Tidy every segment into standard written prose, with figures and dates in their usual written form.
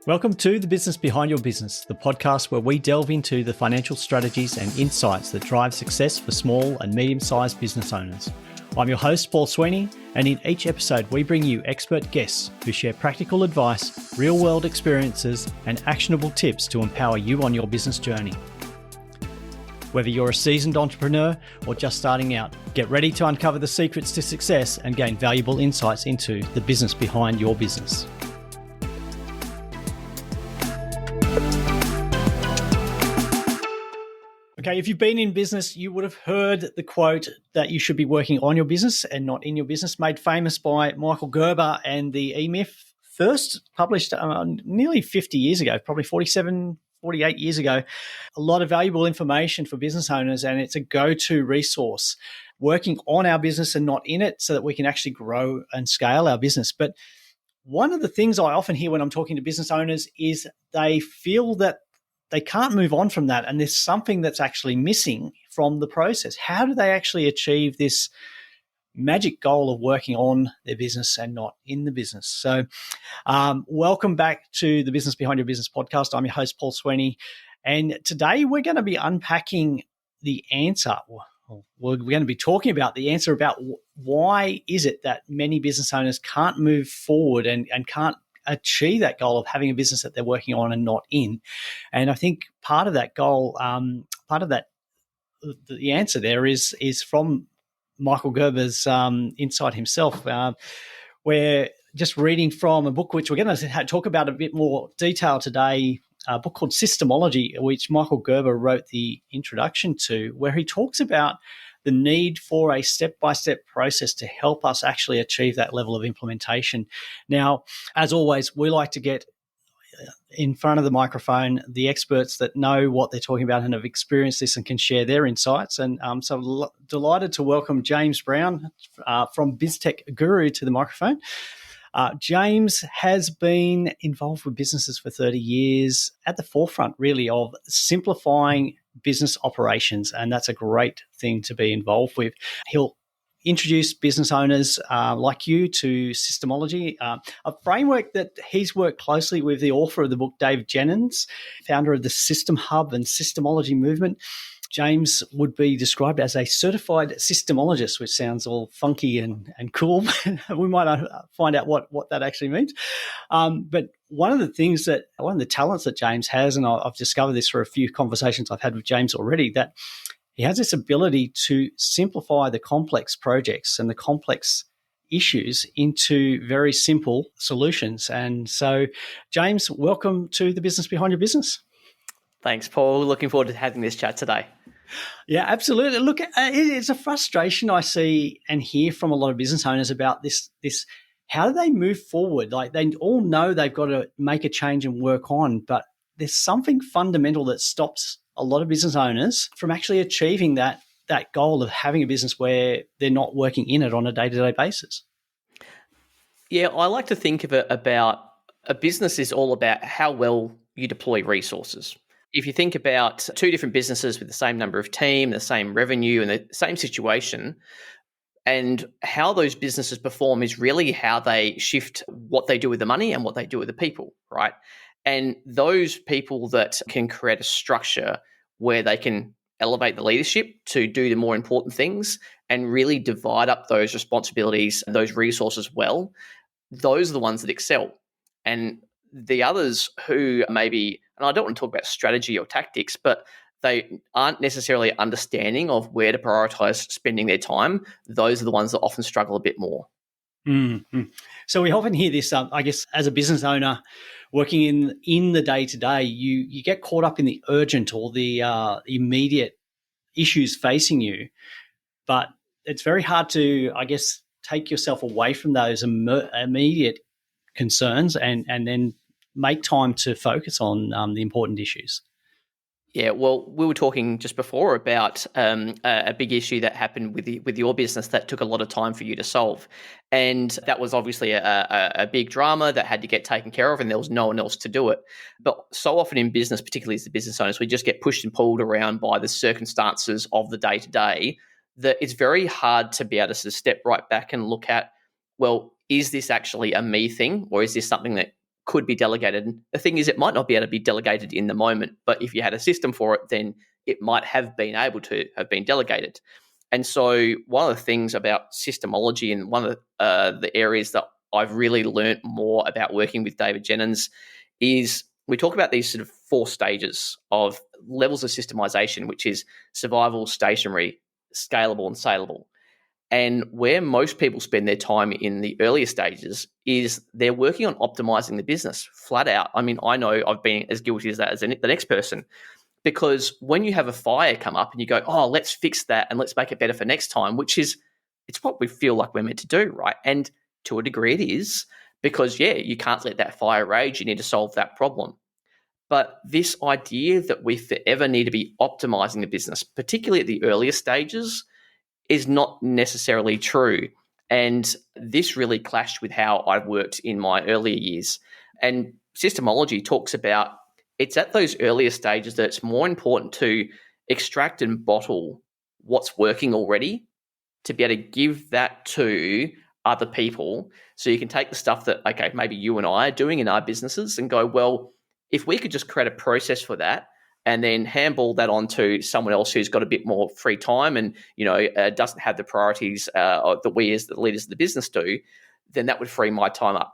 Welcome to The Business Behind Your Business, the podcast where we delve into the financial strategies and insights that drive success for small and medium-sized business owners. I'm your host, Paul Sweeney, and in each episode we bring you expert guests who share practical advice, real-world experiences, and actionable tips to empower you on your business journey. Whether you're a seasoned entrepreneur or just starting out, get ready to uncover the secrets to success and gain valuable insights into the business behind your business. Okay, if you've been in business, you would have heard the quote that you should be working on your business and not in your business, made famous by Michael Gerber and the E-Myth, first published nearly 50 years ago, probably 48 years ago. A lot of valuable information for business owners, and it's a go-to resource, working on our business and not in it so that we can actually grow and scale our business. But one of the things I often hear when I'm talking to business owners is they feel that they can't move on from that, and there's something that's actually missing from the process. How do they actually achieve this magic goal of working on their business and not in the business? So welcome back to the Business Behind Your Business podcast. I'm your host, Paul Sweeney, and today we're going to be unpacking the answer. We're going to be talking about the answer about why is it that many business owners can't move forward and can't achieve that goal of having a business that they're working on and not in. And I think part of that goal, the answer there is from Michael Gerber's insight himself, where just reading from a book which we're going to talk about a bit more detail today, a book called Systemology, which Michael Gerber wrote the introduction to, where he talks about the need for a step-by-step process to help us actually achieve that level of implementation. Now, as always, we like to get in front of the microphone the experts that know what they're talking about and have experienced this and can share their insights. And so delighted to welcome James Brown from BizTech Guru to the microphone. James has been involved with businesses for 30 years, at the forefront really of simplifying business operations, and that's a great thing to be involved with. He'll introduce business owners like you to systemology, a framework that he's worked closely with the author of the book, Dave Jennings, founder of the System Hub and Systemology movement. James would be described as a certified systemologist, which sounds all funky and cool. We might find out what that actually means. But one of the talents that James has, and I've discovered this through a few conversations I've had with James already, that he has this ability to simplify the complex projects and the complex issues into very simple solutions. And so, James, welcome to the Business Behind Your Business. Thanks, Paul. Looking forward to having this chat today. Yeah, absolutely. Look, it's a frustration I see and hear from a lot of business owners about this. How do they move forward? Like, they all know they've got to make a change and work on, but there's something fundamental that stops a lot of business owners from actually achieving that goal of having a business where they're not working in it on a day-to-day basis. Yeah, I like to think of it about a business is all about how well you deploy resources. If you think about two different businesses with the same number of team, the same revenue, and the same situation, and how those businesses perform is really how they shift what they do with the money and what they do with the people, right? And those people that can create a structure where they can elevate the leadership to do the more important things and really divide up those responsibilities and those resources well, those are the ones that excel. And the others who maybe, and I don't want to talk about strategy or tactics, but they aren't necessarily understanding of where to prioritize spending their time, those are the ones that often struggle a bit more. Mm-hmm. So we often hear this, I guess, as a business owner working in the day-to-day, you get caught up in the urgent or the immediate issues facing you, but it's very hard to, I guess, take yourself away from those immediate concerns and then make time to focus on the important issues. Yeah, well, we were talking just before about a big issue that happened with your business that took a lot of time for you to solve, and that was obviously a big drama that had to get taken care of, and there was no one else to do it. But so often in business, particularly as the business owners, we just get pushed and pulled around by the circumstances of the day to day. That it's very hard to be able to step right back and look at, well, is this actually a me thing, or is this something that could be delegated. And the thing is, it might not be able to be delegated in the moment, but if you had a system for it, then it might have been able to have been delegated. And so one of the things about systemology, and one of the areas that I've really learnt more about working with David Jennings, is we talk about these sort of 4 stages of levels of systemization, which is survival, stationary, scalable, and saleable. And where most people spend their time in the earlier stages is they're working on optimizing the business flat out. I mean, I know I've been as guilty as that as the next person, because when you have a fire come up and you go, oh, let's fix that and let's make it better for next time, it's what we feel like we're meant to do, right? And to a degree it is, because, yeah, you can't let that fire rage. You need to solve that problem. But this idea that we forever need to be optimizing the business, particularly at the earlier stages, is not necessarily true. And this really clashed with how I've worked in my earlier years. And systemology talks about it's at those earlier stages that it's more important to extract and bottle what's working already, to be able to give that to other people. So you can take the stuff that, okay, maybe you and I are doing in our businesses and go, well, if we could just create a process for that and then handball that on to someone else who's got a bit more free time and, doesn't have the priorities that we as the leaders of the business do, then that would free my time up.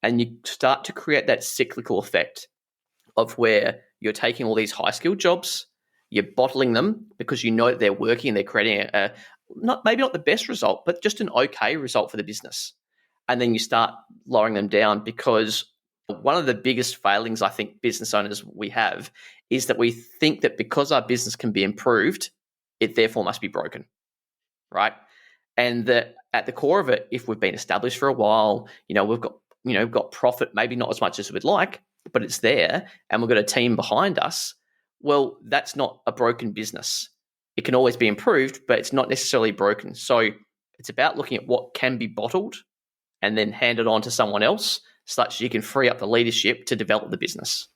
And you start to create that cyclical effect of where you're taking all these high-skilled jobs, you're bottling them because you know that they're working and they're creating maybe not the best result, but just an okay result for the business. And then you start lowering them down, because one of the biggest failings I think business owners we have is that we think that because our business can be improved, it therefore must be broken, right? And that at the core of it, if we've been established for a while, we've got profit, maybe not as much as we'd like, but it's there, and we've got a team behind us. Well, that's not a broken business. It can always be improved, but it's not necessarily broken. So it's about looking at what can be bottled and then hand it on to someone else, such that you can free up the leadership to develop the business.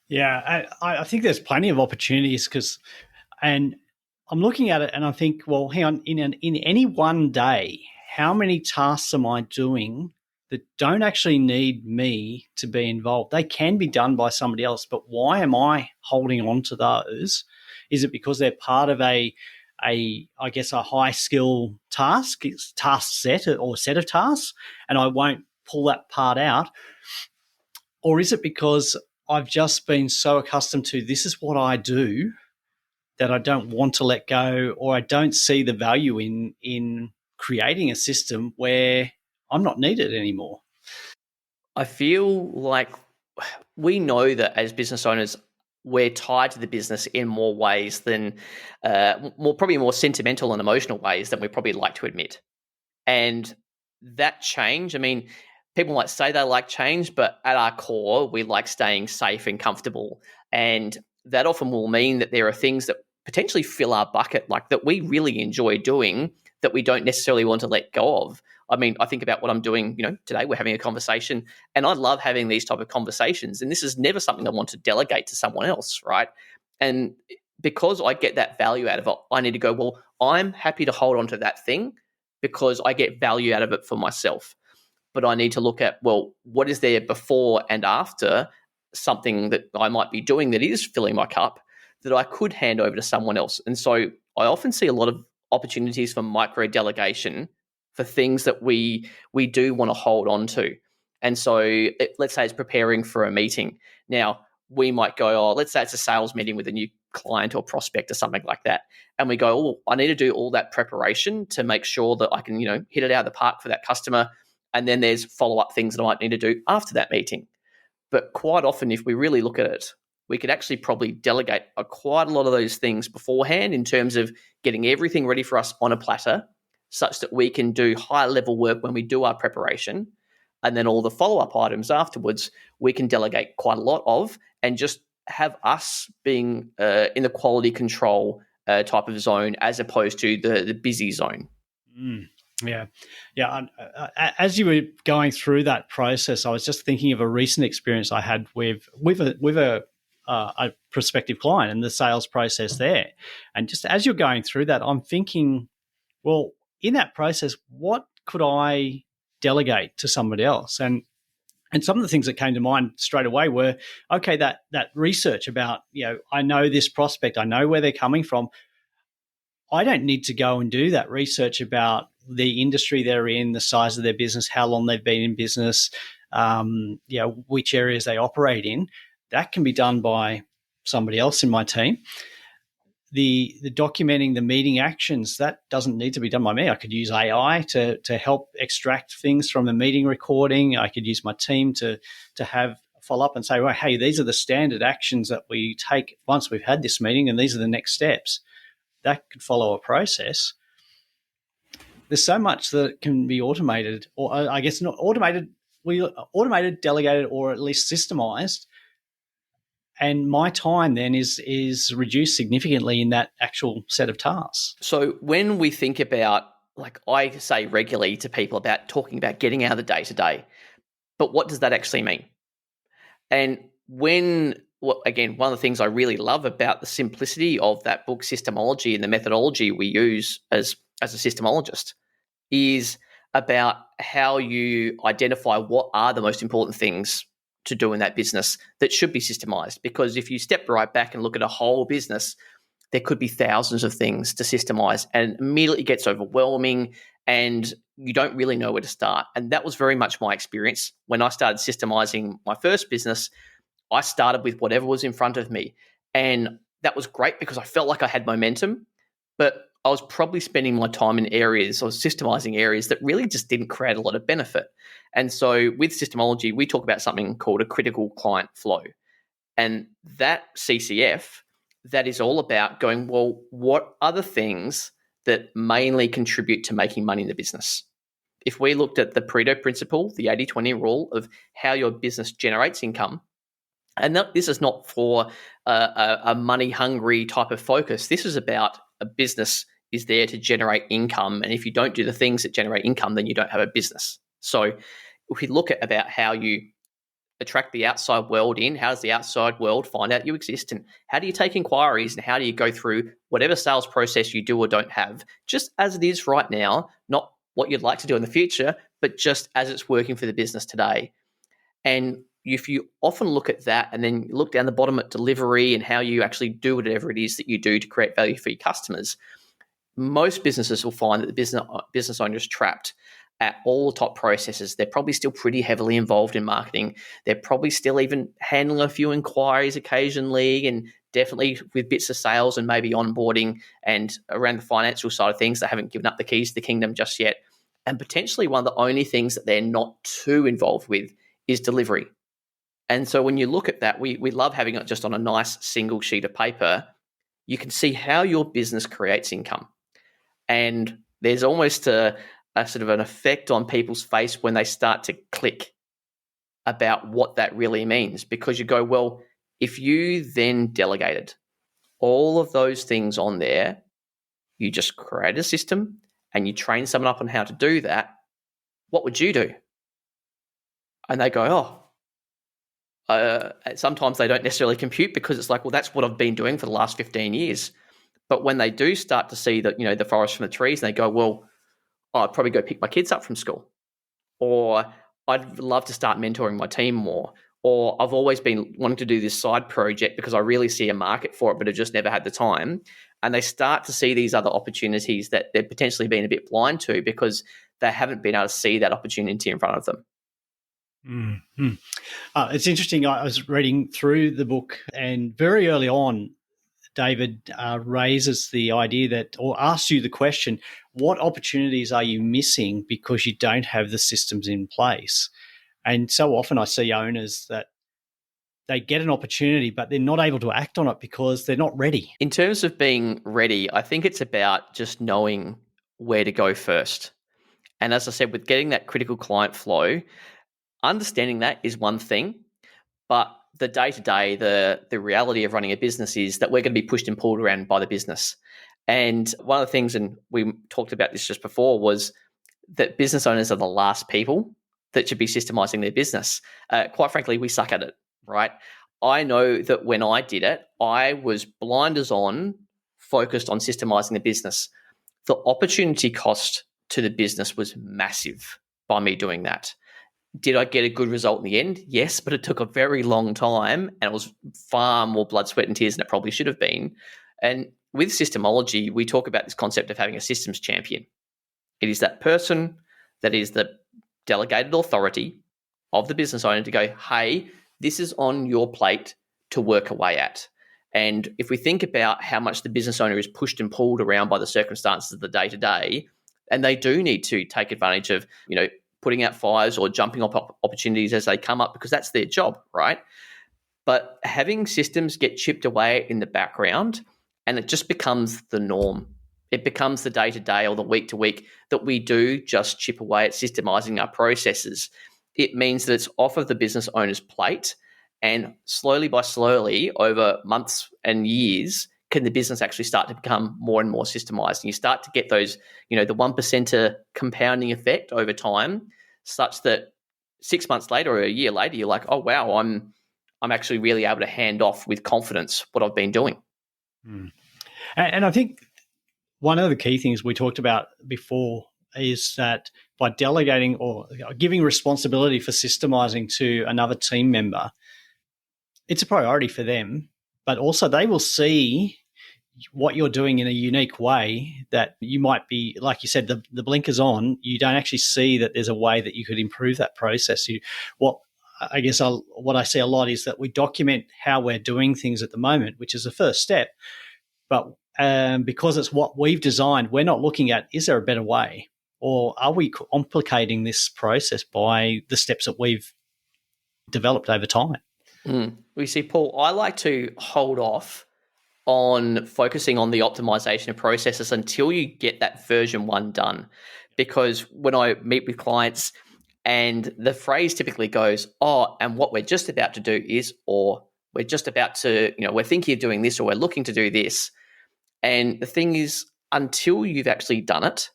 Yeah, I think there's plenty of opportunities and I'm looking at it and I think, well, hang on, in any one day, how many tasks am I doing that don't actually need me to be involved? They can be done by somebody else, but why am I holding on to those? Is it because they're part of a high skill task set or set of tasks, and I won't pull that part out? Or is it because I've just been so accustomed to this is what I do that I don't want to let go, or I don't see the value in creating a system where I'm not needed anymore? I feel like we know that as business owners, we're tied to the business in more ways than probably more sentimental and emotional ways than we probably like to admit. And that change, I mean, people might say they like change, but at our core, we like staying safe and comfortable. And that often will mean that there are things that potentially fill our bucket, like that we really enjoy doing, that we don't necessarily want to let go of. I mean, I think about what I'm doing, today we're having a conversation, and I love having these type of conversations. And this is never something I want to delegate to someone else, right? And because I get that value out of it, I need to go, well, I'm happy to hold on to that thing because I get value out of it for myself. But I need to look at, well, what is there before and after something that I might be doing that is filling my cup that I could hand over to someone else? And so I often see a lot of opportunities for micro delegation for things that we do want to hold on to. And so let's say it's preparing for a meeting. Now, we might go, let's say it's a sales meeting with a new client or prospect or something like that. And we go, I need to do all that preparation to make sure that I can, hit it out of the park for that customer. And then there's follow-up things that I might need to do after that meeting. But quite often, if we really look at it, we could actually probably delegate quite a lot of those things beforehand in terms of getting everything ready for us on a platter, such that we can do high-level work when we do our preparation. And then all the follow-up items afterwards, we can delegate quite a lot of, and just have us being in the quality control type of zone as opposed to the busy zone. Yeah. As you were going through that process, I was just thinking of a recent experience I had with a prospective client and the sales process there. And just as you're going through that, I'm thinking, well, in that process, what could I delegate to somebody else? And And some of the things that came to mind straight away were, okay, that research about, I know this prospect, I know where they're coming from. I don't need to go and do that research about the industry they're in, the size of their business, how long they've been in business, which areas they operate in. That can be done by somebody else in my team. The documenting the meeting actions, that doesn't need to be done by me. I could use AI to help extract things from a meeting recording. I could use my team to have follow up and say, well, hey, these are the standard actions that we take once we've had this meeting, and these are the next steps. That could follow a process. There's so much that can be automated, or I guess not automated, delegated, or at least systemized. And my time then is reduced significantly in that actual set of tasks. So when we think about, like I say regularly to people about talking about getting out of the day-to-day, but what does that actually mean? And again, one of the things I really love about the simplicity of that book, Systemology, and the methodology we use as a systemologist is about how you identify what are the most important things to do in that business that should be systemized. Because if you step right back and look at a whole business, there could be thousands of things to systemize, and immediately it gets overwhelming and you don't really know where to start. And that was very much my experience. When I started systemizing my first business, I started with whatever was in front of me. And that was great because I felt like I had momentum, but I was probably spending my time in areas or systemizing areas that really just didn't create a lot of benefit. And so with systemology, we talk about something called a critical client flow. And that CCF, that is all about going, well, what are the things that mainly contribute to making money in the business? If we looked at the Pareto principle, the 80-20 rule of how your business generates income, and this is not for a money-hungry type of focus. This is about a business is there to generate income. And if you don't do the things that generate income, then you don't have a business. So if we look at about how you attract the outside world in, how does the outside world find out you exist, and how do you take inquiries, and how do you go through whatever sales process you do or don't have, just as it is right now, not what you'd like to do in the future, but just as it's working for the business today. And if you often look at that and then look down the bottom at delivery and how you actually do whatever it is that you do to create value for your customers, most businesses will find that the business owner is trapped at all the top processes. They're probably still pretty heavily involved in marketing. They're probably still even handling a few inquiries occasionally, and definitely with bits of sales and maybe onboarding and around the financial side of things. They haven't given up the keys to the kingdom just yet. And potentially one of the only things that they're not too involved with is delivery. And so when you look at that, we love having it just on a nice single sheet of paper. You can see how your business creates income. And there's almost a sort of an effect on people's face when they start to click about what that really means, because you go, well, if you then delegated all of those things on there, you just create a system and you train someone up on how to do that, what would you do? And they go, sometimes they don't necessarily compute, because it's like, well, that's what I've been doing for the last 15 years. But when they do start to see that, the forest from the trees, and they go, well, I'd probably go pick my kids up from school, or I'd love to start mentoring my team more, or I've always been wanting to do this side project because I really see a market for it, but I've just never had the time. And they start to see these other opportunities that they're potentially being a bit blind to because they haven't been able to see that opportunity in front of them. Mm-hmm. It's interesting. I was reading through the book, and very early on, David raises the idea that, or asks you the question, what opportunities are you missing because you don't have the systems in place? And so often I see owners that they get an opportunity, but they're not able to act on it because they're not ready. In terms of being ready, I think it's about just knowing where to go first. And as I said, with getting that critical client flow, understanding that is one thing, but the day-to-day, the reality of running a business is that we're going to be pushed and pulled around by the business. And one of the things, and we talked about this just before, was that business owners are the last people that should be systemizing their business. Quite frankly, we suck at it, right? I know that when I did it, I was blinders on, focused on systemizing the business. The opportunity cost to the business was massive by me doing that. Did I get a good result in the end? Yes, but it took a very long time and it was far more blood, sweat, and tears than it probably should have been. And with systemology, we talk about this concept of having a systems champion. It is that person that is the delegated authority of the business owner to go, hey, this is on your plate to work away at. And if we think about how much the business owner is pushed and pulled around by the circumstances of the day-to-day, and they do need to take advantage of, putting out fires or jumping up opportunities as they come up, because that's their job, right? But having systems get chipped away in the background, and it just becomes the norm. It becomes the day-to-day or the week-to-week that we do just chip away at systemizing our processes. It means that it's off of the business owner's plate, and slowly by slowly, over months and years, can the business actually start to become more and more systemized. And you start to get those, the 1%er compounding effect over time, such that 6 months later or a year later, you're like, oh, wow, I'm actually really able to hand off with confidence what I've been doing. Mm. And I think one of the key things we talked about before is that by delegating or giving responsibility for systemizing to another team member, it's a priority for them, but also they will see what you're doing in a unique way that you might be, like you said, the blinkers on, you don't actually see that there's a way that you could improve that process. What I see a lot is that we document how we're doing things at the moment, which is the first step. But because it's what we've designed, we're not looking at, is there a better way? Or are we complicating this process by the steps that we've developed over time? We see, Paul, I like to hold off on focusing on the optimization of processes until you get that version 1 done. Because when I meet with clients and the phrase typically goes, oh, and what we're just about to do is, or we're just about to, we're thinking of doing this, or we're looking to do this. And the thing is, until you've actually done it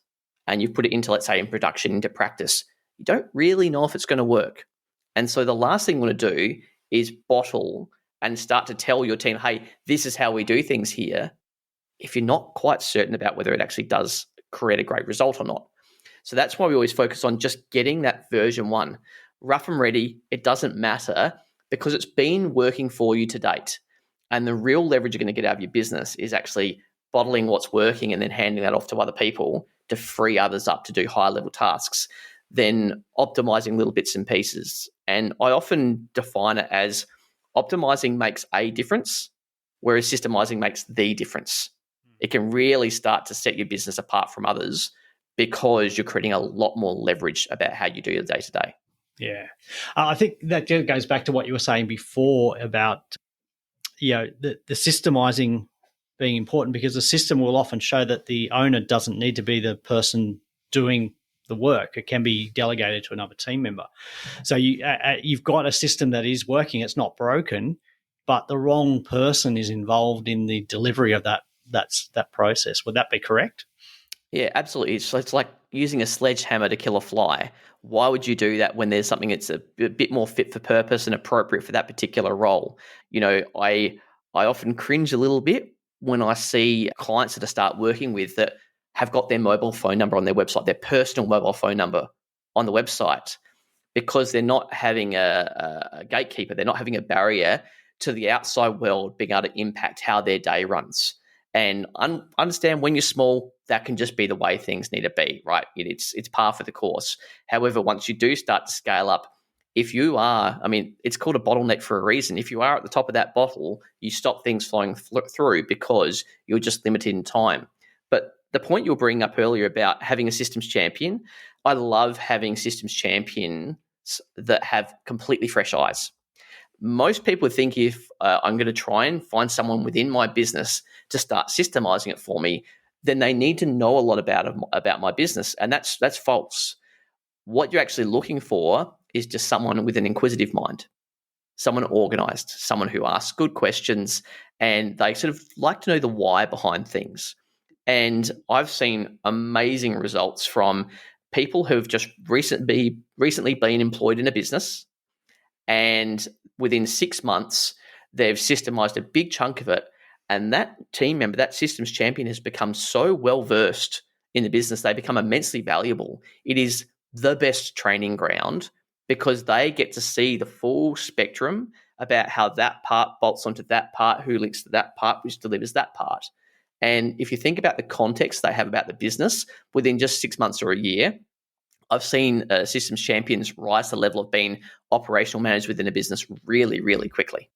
and you've put it into, let's say, in production, into practice, you don't really know if it's going to work. And so the last thing you want to do is bottle and start to tell your team, hey, this is how we do things here, if you're not quite certain about whether it actually does create a great result or not. So that's why we always focus on just getting that version 1. Rough and ready, it doesn't matter because it's been working for you to date. And the real leverage you're going to get out of your business is actually bottling what's working and then handing that off to other people to free others up to do higher level tasks, then optimizing little bits and pieces. And I often define it as optimizing makes a difference, whereas systemizing makes the difference. It can really start to set your business apart from others because you're creating a lot more leverage about how you do your day-to-day. Yeah. I think that goes back to what you were saying before about, the systemizing being important, because the system will often show that the owner doesn't need to be the person doing the work. It can be delegated to another team member. So you've got a system that is working. It's not broken, but the wrong person is involved in the delivery of that process. Would that be correct? Yeah, absolutely. So it's like using a sledgehammer to kill a fly. Why would you do that when there's something that's a bit more fit for purpose and appropriate for that particular role? I often cringe a little bit when I see clients that I start working with that have got their mobile phone number on their website, their personal mobile phone number on the website, because they're not having a gatekeeper. They're not having a barrier to the outside world being able to impact how their day runs. And understand when you're small, that can just be the way things need to be, right? It's par for the course. However, once you do start to scale up, if you are, it's called a bottleneck for a reason. If you are at the top of that bottle, you stop things flowing through because you're just limited in time. But the point you were bringing up earlier about having a systems champion, I love having systems champions that have completely fresh eyes. Most people think if I'm going to try and find someone within my business to start systemizing it for me, then they need to know a lot about my business. And that's false. What you're actually looking for is just someone with an inquisitive mind, someone organized, someone who asks good questions, and they sort of like to know the why behind things. And I've seen amazing results from people who've just recently been employed in a business, and within 6 months, they've systemized a big chunk of it. And that team member, that systems champion, has become so well-versed in the business, they become immensely valuable. It is the best training ground because they get to see the full spectrum about how that part bolts onto that part, who links to that part, which delivers that part. And if you think about the context they have about the business, within just 6 months or a year, I've seen systems champions rise to the level of being operational managers within a business really, really quickly.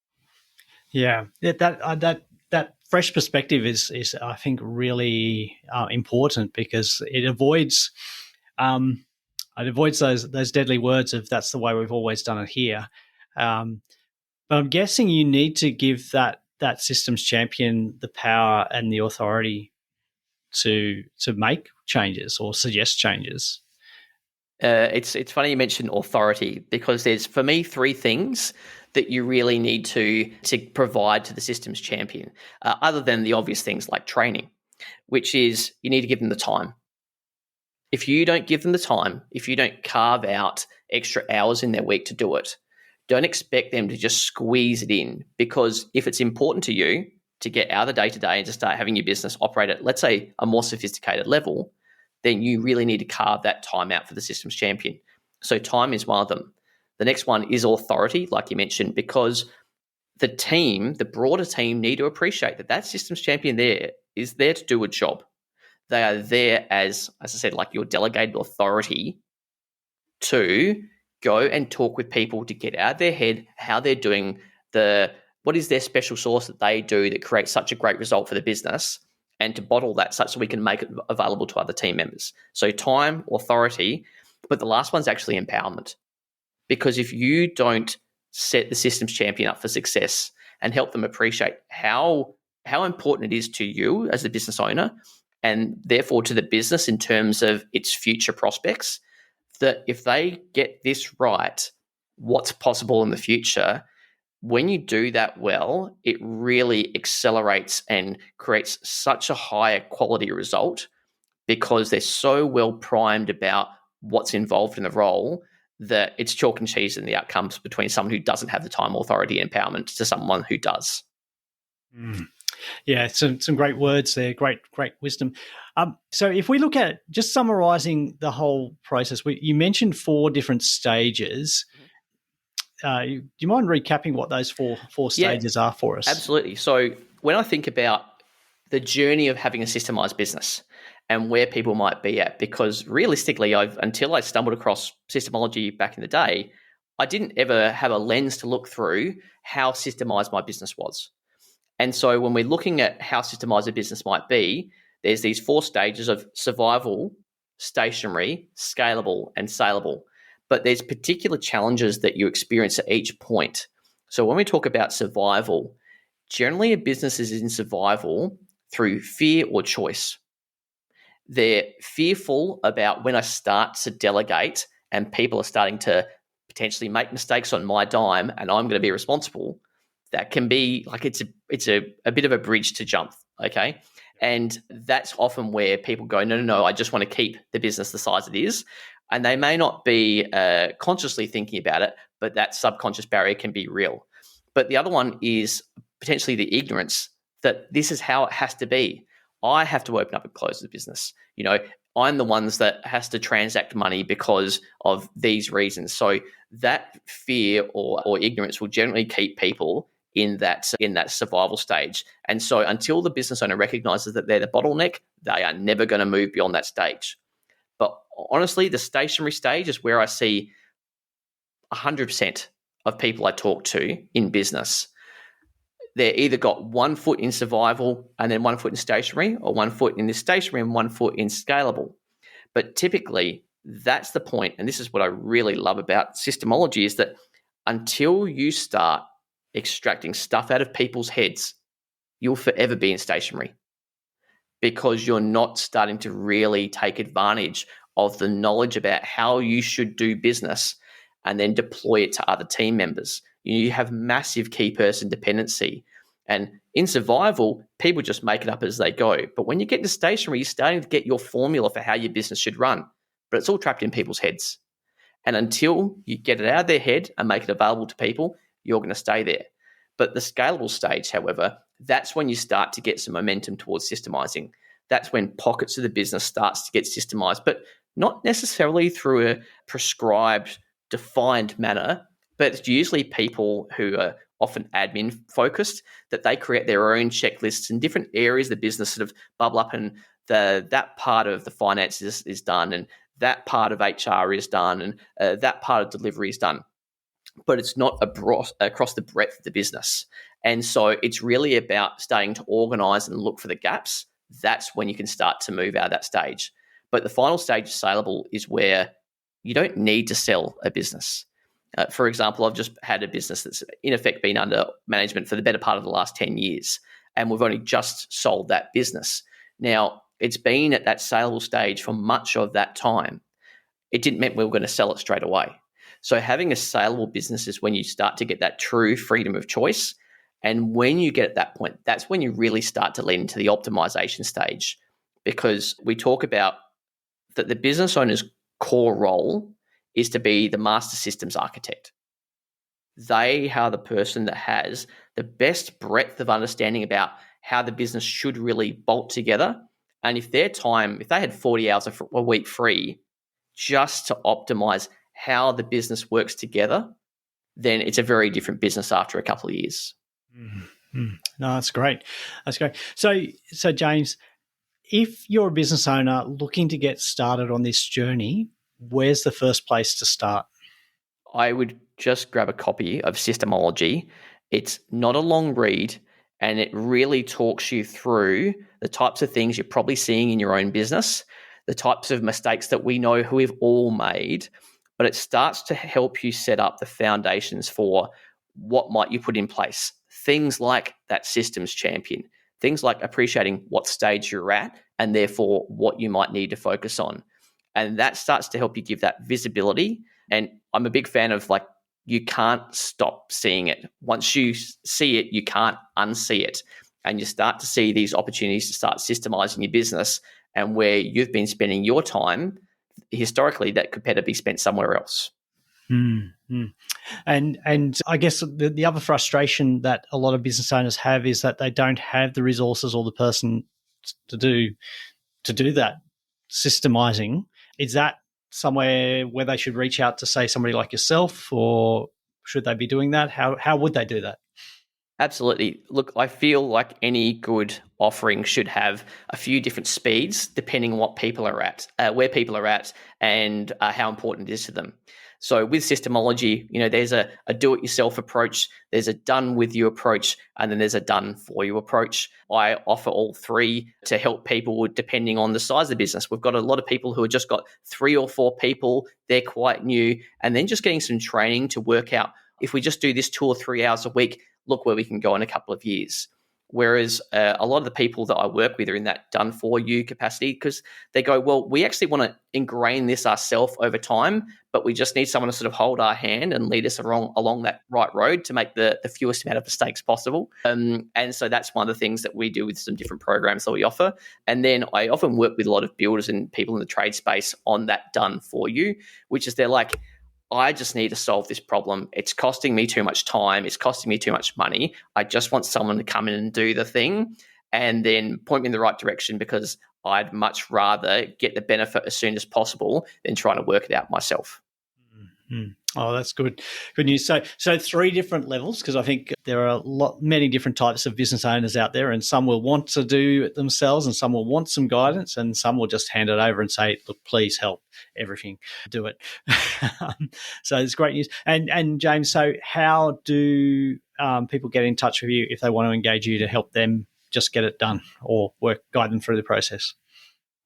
Yeah, that fresh perspective is I think really important, because it avoids those deadly words of "that's the way we've always done it here." But I'm guessing you need to give that systems champion the power and the authority to make changes or suggest changes. It's funny you mentioned authority, because there's, for me, 3 things that you really need to provide to the systems champion, other than the obvious things like training, which is you need to give them the time. If you don't give them the time, if you don't carve out extra hours in their week to do it, don't expect them to just squeeze it in, because if it's important to you to get out of the day-to-day and to start having your business operate at, let's say, a more sophisticated level, then you really need to carve that time out for the systems champion. So time is one of them. The next one is authority, like you mentioned, because the team, the broader team, need to appreciate that systems champion there is there to do a job. They are there as I said, like your delegated authority to go and talk with people to get out of their head how they're doing, what is their special sauce that they do that creates such a great result for the business, and to bottle that such that we can make it available to other team members. So time, authority, but the last one's actually empowerment. Because if you don't set the systems champion up for success and help them appreciate how important it is to you as the business owner, and therefore to the business in terms of its future prospects, that if they get this right, what's possible in the future, when you do that well, it really accelerates and creates such a higher quality result, because they're so well primed about what's involved in the role that it's chalk and cheese in the outcomes between someone who doesn't have the time, authority, and empowerment to someone who does. Yeah, some great words there, great wisdom. So if we look at just summarizing the whole process, you mentioned 4 different stages. Do you mind recapping what those four stages are for us? Absolutely. So when I think about the journey of having a systemized business and where people might be at, because realistically, until I stumbled across systemology back in the day, I didn't ever have a lens to look through how systemized my business was. And so when we're looking at how systemized a business might be, there's these 4 stages of survival, stationary, scalable, and saleable. But there's particular challenges that you experience at each point. So when we talk about survival, generally a business is in survival through fear or choice. They're fearful about when I start to delegate and people are starting to potentially make mistakes on my dime and I'm going to be responsible. That can be like it's a bit of a bridge to jump, okay? And that's often where people go, no, I just want to keep the business the size it is. And they may not be consciously thinking about it, but that subconscious barrier can be real. But the other one is potentially the ignorance that this is how it has to be. I have to open up and close the business. I'm the ones that has to transact money because of these reasons. So that fear or ignorance will generally keep people in that survival stage. And so until the business owner recognizes that they're the bottleneck, they are never going to move beyond that stage. But honestly, the stationary stage is where I see 100% of people I talk to in business. They're either got 1 foot in survival and then 1 foot in stationary, or 1 foot in the stationary and 1 foot in scalable. But typically, that's the point. And this is what I really love about systemology, is that until you start extracting stuff out of people's heads, you'll forever be in stationary, because you're not starting to really take advantage of the knowledge about how you should do business and then deploy it to other team members. You have massive key person dependency. And in survival, people just make it up as they go. But when you get into stationary, you're starting to get your formula for how your business should run. But it's all trapped in people's heads. And until you get it out of their head and make it available to people, you're going to stay there. But the scalable stage, however, that's when you start to get some momentum towards systemizing. That's when pockets of the business starts to get systemized, but not necessarily through a prescribed defined manner, but it's usually people who are often admin focused that they create their own checklists in different areas of the business sort of bubble up, and that part of the finance is done, and that part of HR is done, and that part of delivery is done. But it's not across the breadth of the business. And so it's really about starting to organize and look for the gaps. That's when you can start to move out of that stage. But the final stage of Saleable is where you don't need to sell a business. For example, I've just had a business that's in effect been under management for the better part of the last 10 years, and we've only just sold that business. Now, it's been at that saleable stage for much of that time. It didn't mean we were going to sell it straight away. So having a saleable business is when you start to get that true freedom of choice. And when you get at that point, that's when you really start to lean into the optimization stage, because we talk about that the business owner's core role is to be the master systems architect. They are the person that has the best breadth of understanding about how the business should really bolt together. And if they had 40 hours a week free just to optimize how the business works together, then it's a very different business after a couple of years. Mm-hmm. No, that's great. That's great. So James, if you're a business owner looking to get started on this journey, where's the first place to start? I would just grab a copy of Systemology. It's not a long read, and it really talks you through the types of things you're probably seeing in your own business, the types of mistakes that we know who we've all made, but it starts to help you set up the foundations for what might you put in place. Things like that systems champion, things like appreciating what stage you're at and therefore what you might need to focus on. And that starts to help you give that visibility. And I'm a big fan of you can't stop seeing it. Once you see it, you can't unsee it. And you start to see these opportunities to start systemizing your business, and where you've been spending your time historically that could better be spent somewhere else. Mm-hmm. And I guess the other frustration that a lot of business owners have is that they don't have the resources or the person to do that systemizing. Is that somewhere where they should reach out to, say, somebody like yourself, or should they be doing that? How would they do that? Absolutely. Look, I feel like any good offering should have a few different speeds depending on what people are at, where people are at, and how important it is to them. So with Systemology, there's a do-it-yourself approach, there's a done-with-you approach, and then there's a done-for-you approach. I offer all three to help people depending on the size of the business. We've got a lot of people who have just got 3 or 4 people, they're quite new, and then just getting some training to work out, if we just do this 2 or 3 hours a week, look where we can go in a couple of years. Whereas a lot of the people that I work with are in that done-for-you capacity, because they go, well, we actually want to ingrain this ourselves over time, but we just need someone to sort of hold our hand and lead us along that right road to make the fewest amount of mistakes possible. And so that's one of the things that we do with some different programs that we offer. And then I often work with a lot of builders and people in the trade space on that done-for-you, which is they're like, I just need to solve this problem. It's costing me too much time. It's costing me too much money. I just want someone to come in and do the thing and then point me in the right direction, because I'd much rather get the benefit as soon as possible than trying to work it out myself. Mm-hmm. Oh, that's good. Good news. So 3 different levels, because I think there are many different types of business owners out there, and some will want to do it themselves, and some will want some guidance, and some will just hand it over and say, look, please help everything, do it. So it's great news. And James, so how do people get in touch with you if they want to engage you to help them just get it done or guide them through the process?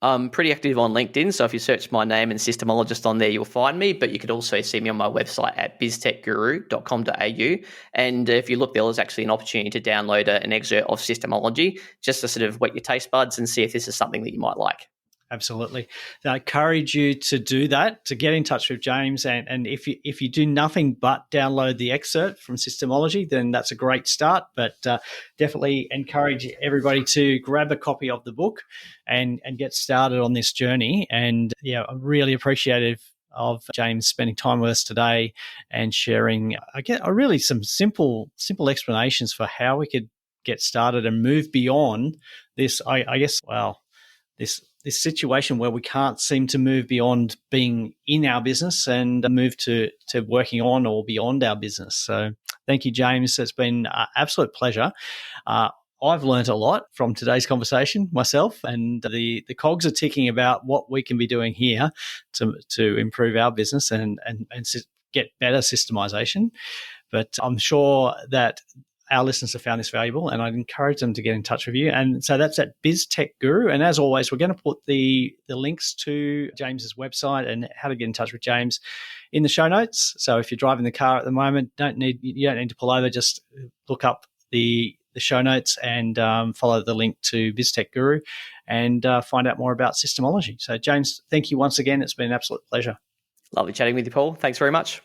I'm pretty active on LinkedIn, so if you search my name and Systemologist on there, you'll find me, but you could also see me on my website at biztechguru.com.au. And if you look, there's actually an opportunity to download an excerpt of Systemology just to sort of whet your taste buds and see if this is something that you might like. Absolutely. I encourage you to do that, to get in touch with James. And if you do nothing but download the excerpt from Systemology, then that's a great start. But definitely encourage everybody to grab a copy of the book and get started on this journey. And I'm really appreciative of James spending time with us today and sharing, really some simple explanations for how we could get started and move beyond this, this this situation where we can't seem to move beyond being in our business and move to working on or beyond our business. So thank you, James. It's been an absolute pleasure. I've learned a lot from today's conversation myself, and the cogs are ticking about what we can be doing here to improve our business and get better systemization. But I'm sure that our listeners have found this valuable, and I'd encourage them to get in touch with you. And so that's at BizTech Guru. And as always, we're going to put the links to James's website and how to get in touch with James in the show notes. So if you're driving the car at the moment, you don't need to pull over. Just look up the show notes and follow the link to BizTech Guru and find out more about systemology. So James, thank you once again. It's been an absolute pleasure. Lovely chatting with you, Paul. Thanks very much.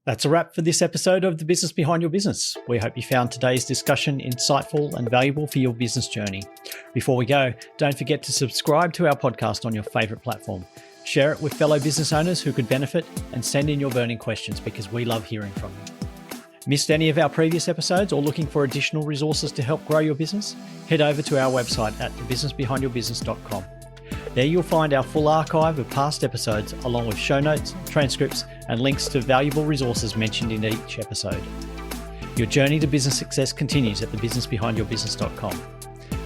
That's a wrap for this episode of The Business Behind Your Business. We hope you found today's discussion insightful and valuable for your business journey. Before we go, don't forget to subscribe to our podcast on your favourite platform. Share it with fellow business owners who could benefit, and send in your burning questions because we love hearing from you. Missed any of our previous episodes or looking for additional resources to help grow your business? Head over to our website at thebusinessbehindyourbusiness.com. There you'll find our full archive of past episodes along with show notes, transcripts, and links to valuable resources mentioned in each episode. Your journey to business success continues at thebusinessbehindyourbusiness.com.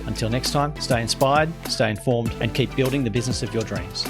Until next time, stay inspired, stay informed, and keep building the business of your dreams.